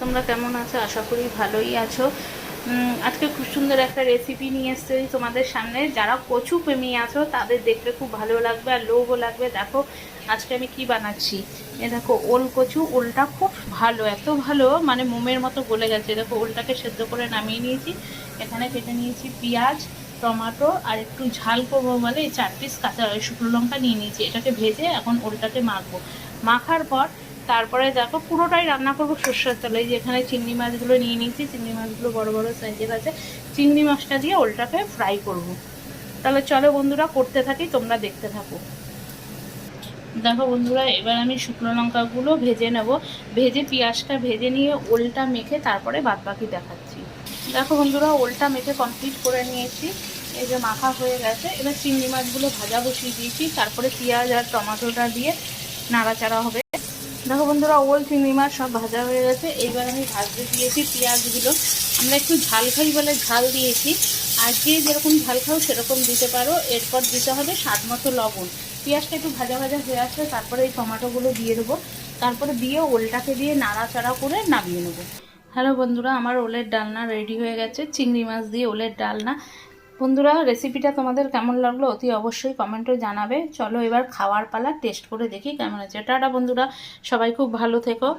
তোমরা কেমন আছো? আশা করি ভালোই আছো। আজকে খুব সুন্দর একটা রেসিপি নিয়ে এসেছি তোমাদের সামনে। যারা কচু প্রেমী আছো তাদের দেখতে খুব ভালো লাগবে আর লোভও লাগবে। দেখো আজকে আমি কি বানাচ্ছি। দেখো ওল কচু। ওলটা খুব ভালো, এত ভালো মানে মোমের মতো গলে গেছে। দেখো ওলটাকে সেদ্ধ করে নামিয়ে নিয়েছি। এখানে কেটে নিয়েছি পেঁয়াজ, টমেটো আর একটু ঝাল করবো বলে 4 পিস কাঁচা শুকনো লঙ্কা নিয়ে নিয়েছি। এটাকে ভেজে এখন ওলটাকে মাখবো। মাখার পর তারপরে দেখো পুরোটাই রান্না করবো সর্ষের তেলে। যে এখানে চিংড়ি মাছগুলো নিয়ে নিয়েছি, চিংড়ি মাছগুলো বড় বড় সাইজের আছে। চিংড়ি মাছটা দিয়ে ওলটাকে ফ্রাই করব। তাহলে চলো বন্ধুরা করতে থাকি, তোমরা দেখতে থাকো। দেখো বন্ধুরা, এবার আমি শুকনো লঙ্কাগুলো ভেজে নেব। ভেজে পেঁয়াজটা ভেজে নিয়ে ওলটা মেখে তারপরে বাদবাকি দেখাচ্ছি। দেখো বন্ধুরা, ওলটা মেখে কমপ্লিট করে নিয়েছি। এই যে মাখা হয়ে গেছে। এবার চিংড়ি মাছগুলো ভাজা বসিয়ে দিয়েছি। তারপরে পেঁয়াজ আর টমেটোটা দিয়ে নাড়াচাড়া হবে। দেখো বন্ধুরা, ওল চিংড়ি মাছ সব ভাজা হয়ে গেছে। এইবার আমি ভাজতে দিয়েছি পেঁয়াজগুলো। আমরা একটু ঝাল খাই বলে ঝাল দিয়েছি, আর যে যেরকম ঝাল খাও সেরকম দিতে পারো। এরপর দিতে হবে স্বাদ মতো লবণ। পেঁয়াজটা একটু ভাজা ভাজা হয়ে আসলে তারপরে এই টমেটোগুলো দিয়ে দেবো। তারপরে দিয়ে ওলটাকে দিয়ে নাড়াচাড়া করে নামিয়ে নেবো। হ্যালো বন্ধুরা, আমার ওলের ডালনা রেডি হয়ে গেছে। চিংড়ি মাছ দিয়ে ওলের ডালনা। বন্ধুরা, রেসিপিটা তোমাদের কেমন লাগলো অতি অবশ্যই কমেন্টে জানাবে। চলো এবার খাওয়ার পালা, টেস্ট করে দেখি কেমন আছে। টাটা বন্ধুরা, সবাই খুব ভালো থেকো।